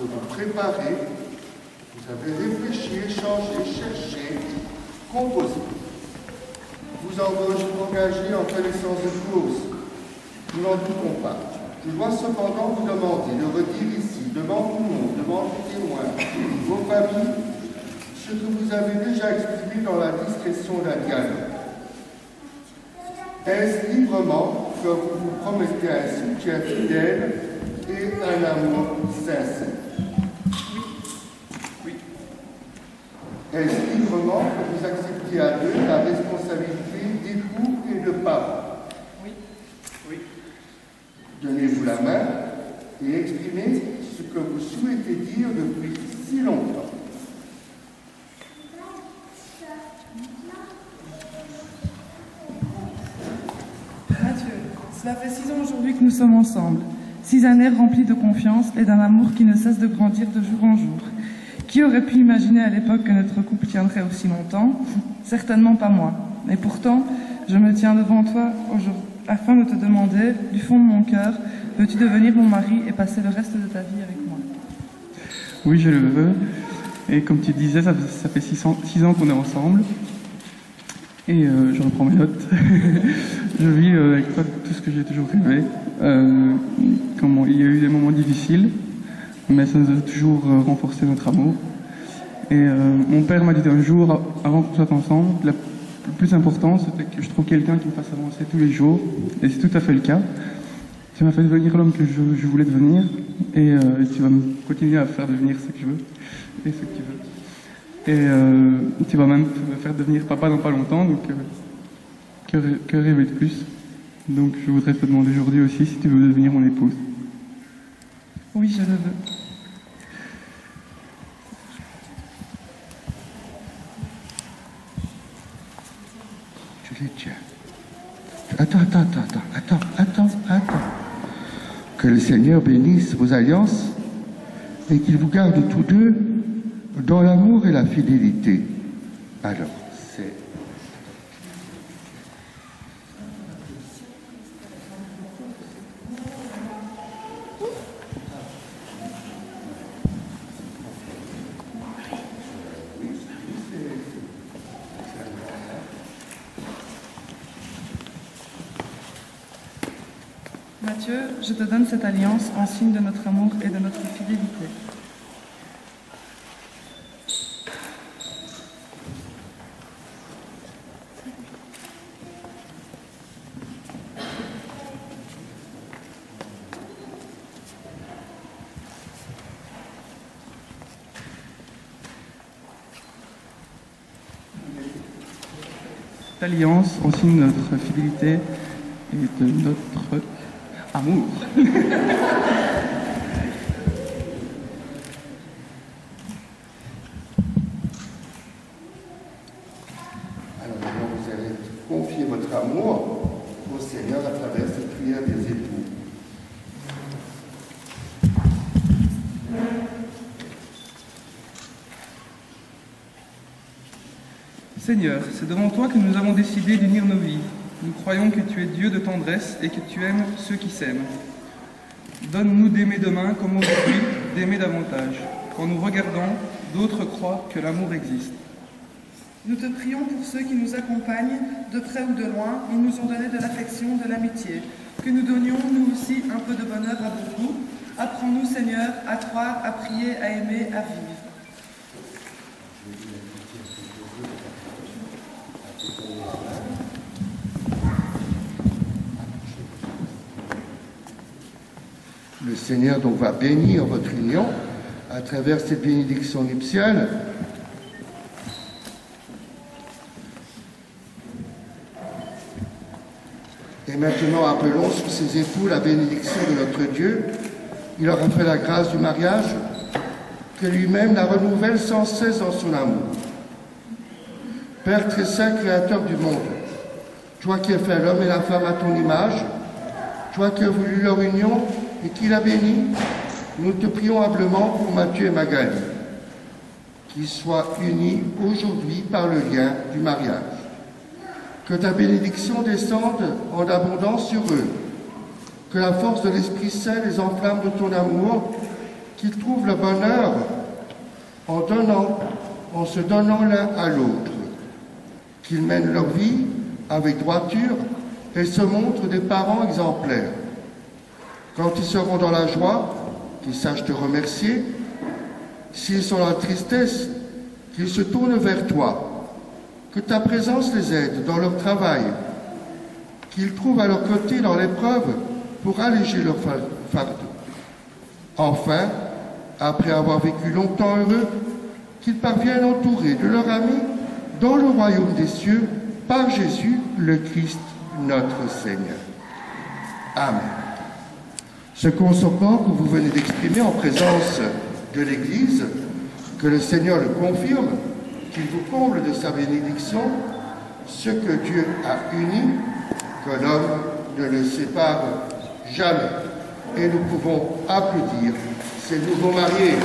de vous préparer. Vous avez réfléchi, échangé, cherché, composé. Vous engagez en connaissance de cause. Nous n'en doutons pas. Je dois cependant vous demander de redire ici, devant tout le monde, devant les témoins, vos familles, ce que vous avez déjà exprimé dans la discrétion d'un dialogue. Est-ce librement que vous vous promettez un soutien fidèle et un amour sincère? Oui. Est-ce librement que vous acceptez à deux la responsabilité d'époux et de parents? Oui. Donnez-vous la main et exprimez ce que vous souhaitez dire depuis si longtemps. Mathieu, cela fait 6 ans aujourd'hui que nous sommes ensemble. 6 années remplies de confiance et d'un amour qui ne cesse de grandir de jour en jour. Qui aurait pu imaginer à l'époque que notre couple tiendrait aussi longtemps? Certainement pas moi. Et pourtant, je me tiens devant toi aujourd'hui afin de te demander, du fond de mon cœur, veux-tu devenir mon mari et passer le reste de ta vie avec moi? Oui, je le veux. Et comme tu disais, ça fait 6 ans qu'on est ensemble. Et je reprends mes notes. Je vis avec toi tout ce que j'ai toujours rêvé. Il y a eu des moments difficiles, mais ça nous a toujours renforcé notre amour. Et mon père m'a dit un jour, avant qu'on soit ensemble, le plus important, c'était que je trouve quelqu'un qui me fasse avancer tous les jours. Et c'est tout à fait le cas. Tu m'as fait devenir l'homme que je voulais devenir. Et tu vas me continuer à faire devenir ce que je veux. Et ce que tu veux. Et tu vas même me faire devenir papa dans pas longtemps. Donc, que rêver de plus? Donc, je voudrais te demander aujourd'hui aussi si tu veux devenir mon épouse. Oui, je le veux. Je les tiens. Attends. Que le Seigneur bénisse vos alliances et qu'il vous garde tous deux dans l'amour et la fidélité. Alors, c'est... Mathieu, je te donne cette alliance en signe de notre amour et de notre fidélité. Cette alliance en signe de notre fidélité et de notre amour. Alors maintenant, vous allez confier votre amour au Seigneur à travers cette prière des époux. Seigneur, c'est devant toi que nous avons décidé d'unir nos vies. Nous croyons que tu es Dieu de tendresse et que tu aimes ceux qui s'aiment. Donne-nous d'aimer demain comme aujourd'hui, d'aimer davantage. Quand nous regardons, d'autres croient que l'amour existe. Nous te prions pour ceux qui nous accompagnent, de près ou de loin. Ils nous ont donné de l'affection, de l'amitié. Que nous donnions, nous aussi, un peu de bonheur à beaucoup. Apprends-nous, Seigneur, à croire, à prier, à aimer, à vivre. Le Seigneur donc va bénir votre union à travers cette bénédiction nuptiale. Et maintenant, appelons sur ces époux la bénédiction de notre Dieu. Il leur a fait la grâce du mariage, que lui-même la renouvelle sans cesse dans son amour. Père très saint, créateur du monde, toi qui as fait l'homme et la femme à ton image, toi qui as voulu leur union et qui l'as béni, nous te prions humblement pour Mathieu et Magali, qu'ils soient unis aujourd'hui par le lien du mariage. Que ta bénédiction descende en abondance sur eux, que la force de l'Esprit Saint les enflamme de ton amour, qu'ils trouvent le bonheur en donnant, en se donnant l'un à l'autre, qu'ils mènent leur vie avec droiture et se montrent des parents exemplaires. Quand ils seront dans la joie, qu'ils sachent te remercier. S'ils sont dans la tristesse, qu'ils se tournent vers toi. Que ta présence les aide dans leur travail, qu'ils trouvent à leur côté dans l'épreuve pour alléger leur fardeau. Enfin, après avoir vécu longtemps heureux, qu'ils parviennent entourés de leurs amis dans le royaume des cieux par Jésus le Christ, notre Seigneur. Amen. Ce consentement que vous venez d'exprimer en présence de l'Église, que le Seigneur le confirme, qu'il vous comble de sa bénédiction, ce que Dieu a uni, que l'homme ne le sépare jamais. Et nous pouvons applaudir ces nouveaux mariés.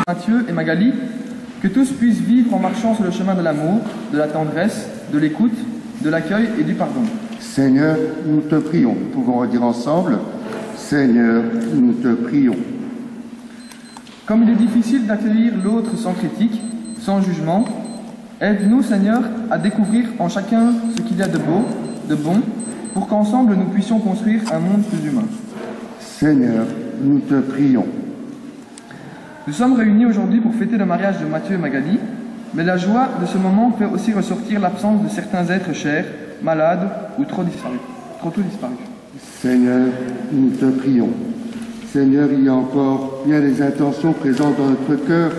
Mathieu et Magali, que tous puissent vivre en marchant sur le chemin de l'amour, de la tendresse, de l'écoute, de l'accueil et du pardon. Seigneur, nous te prions. Nous pouvons redire ensemble, Seigneur, nous te prions. Comme il est difficile d'accueillir l'autre sans critique, sans jugement, aide-nous, Seigneur, à découvrir en chacun ce qu'il y a de beau, de bon, pour qu'ensemble nous puissions construire un monde plus humain. Seigneur, nous te prions. Nous sommes réunis aujourd'hui pour fêter le mariage de Mathieu et Magali, mais la joie de ce moment fait aussi ressortir l'absence de certains êtres chers, malades ou trop tôt disparus. Seigneur, nous te prions. Seigneur, il y a encore bien des intentions présentes dans notre cœur.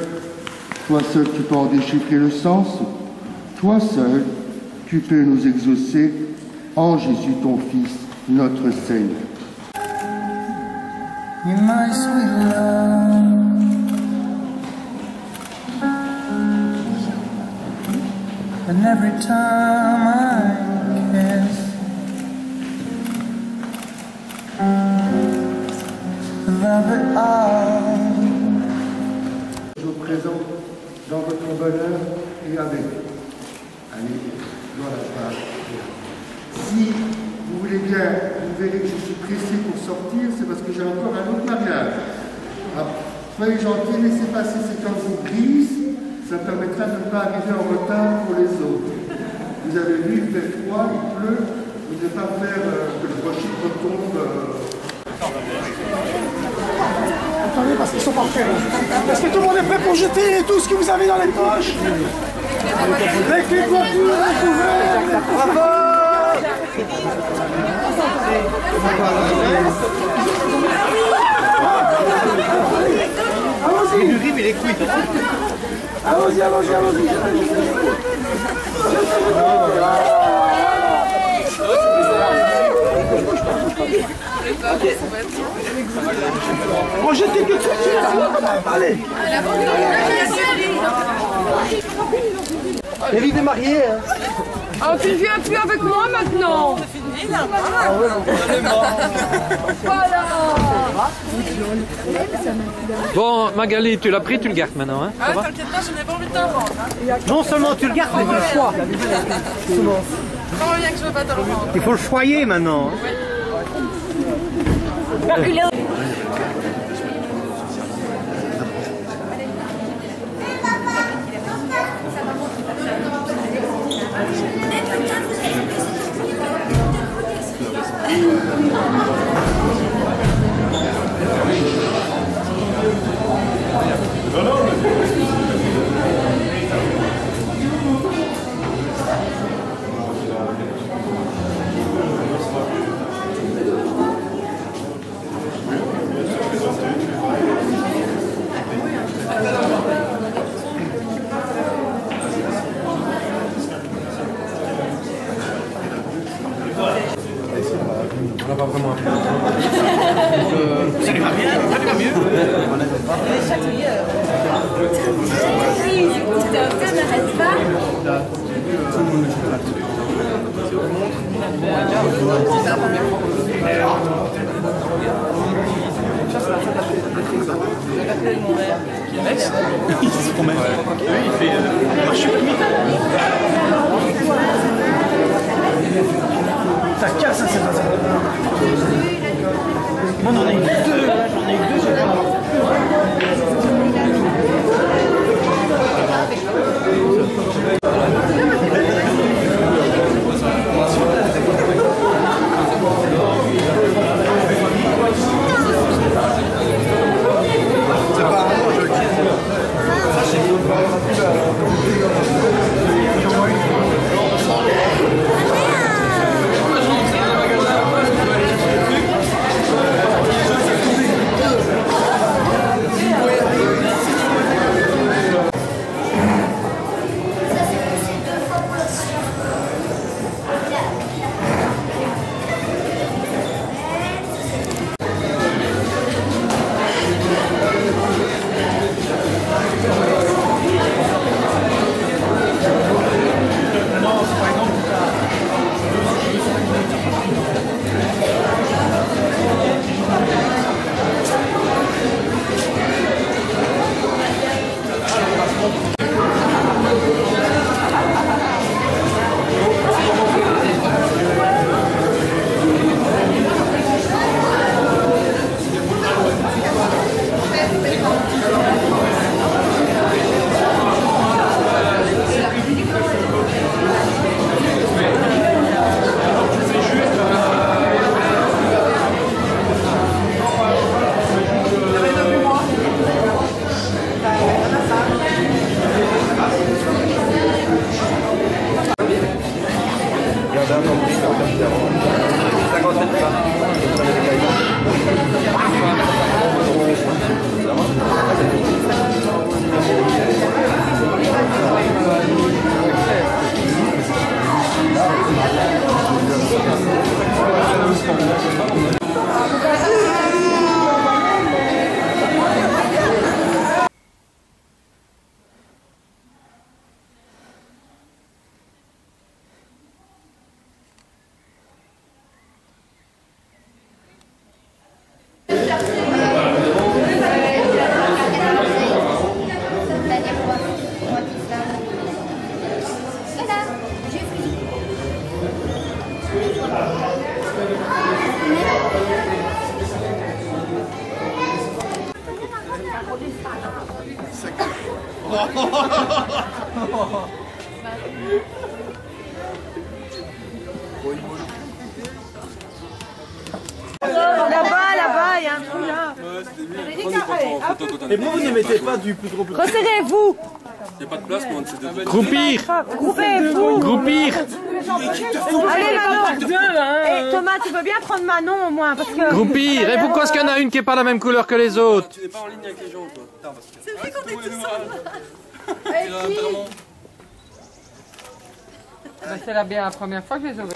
Toi seul, tu peux en déchiffrer le sens. Toi seul, tu peux nous exaucer en Jésus, ton Fils, notre Seigneur. You're my sweet love. And every time I kiss, love it all. Je vous présente dans votre bonheur et avec vous. Allez, dans la page. Si vous voulez bien, vous verrez que je suis pressé pour sortir, c'est parce que j'ai encore un autre mariage. Alors, soyez gentils, laissez passer ces temps grises. Ça permettra de ne pas arriver en retard pour les autres. Vous avez vu, il fait froid, il pleut, vous ne devez pas faire que le rocher retombe. Attendez, parce qu'ils sont pas prêts. Est-ce que tout le monde est prêt pour jeter tout ce que vous avez dans les poches? Les clés de voiture, les couverts, bravo! Allons-y! Le rib, il est cuit. Allons-y, allons-y, allons-y. Rejetez tout de suite, allez. Les vies des mariés, hein. Oh, tu ne viens plus avec moi maintenant. C'est fini là. Voilà. Bon, Magali, tu l'as pris, tu le gardes maintenant, hein? Ah, t'inquiète pas, je n'ai pas envie de t'en rendre. Hein. Non seulement tu le gardes, mais tu le choix. Comment bien que je veux pas te le rendre. Il faut le choyer maintenant. n'a pas vraiment appris. Ça lui va bien, ça lui va mieux. Les chatouilleurs. Oui, c'était un peu, n'arrête pas. Il se promène. Il fait marche rythmique. Ça casse, ça, c'est pas ça. Moi, j'en ai eu deux. J'en ai eu deux, j'ai pas. Là-bas, il y a un trou là. Et pourquoi vous ne mettez pas du plus gros plus Resserrez-vous. Il n'y a pas de place pour un de ces deux. Groupir. Groupez-vous. Groupir. Allez Manon. Et Thomas, tu veux bien prendre Manon au moins parce que... Groupir. Et pourquoi est-ce qu'il y en a une qui n'est pas la même couleur que les autres? Tu n'es pas en ligne avec les gens, toi. C'est vrai qu'on est tous ensemble. C'est là bien la première fois que je les ouvre.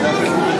Thank you.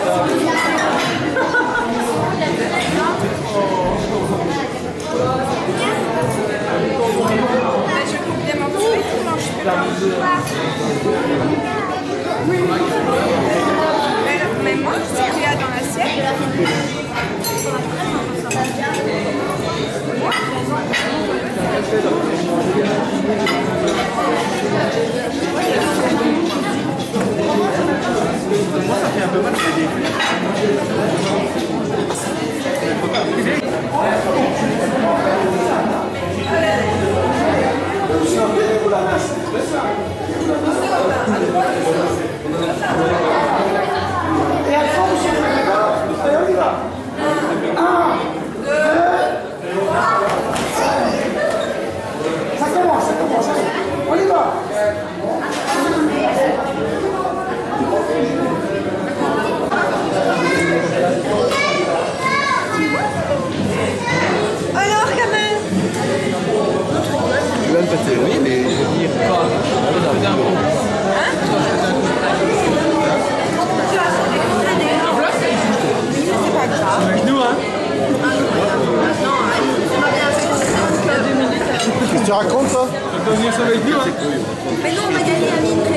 Oui, mais je veux dire... C'est pas grave. Avec nous, hein? Maintenant, Qu'est-ce que tu racontes, toi? Tu vas venir ça avec nous, hein? mais non, Magali a mis une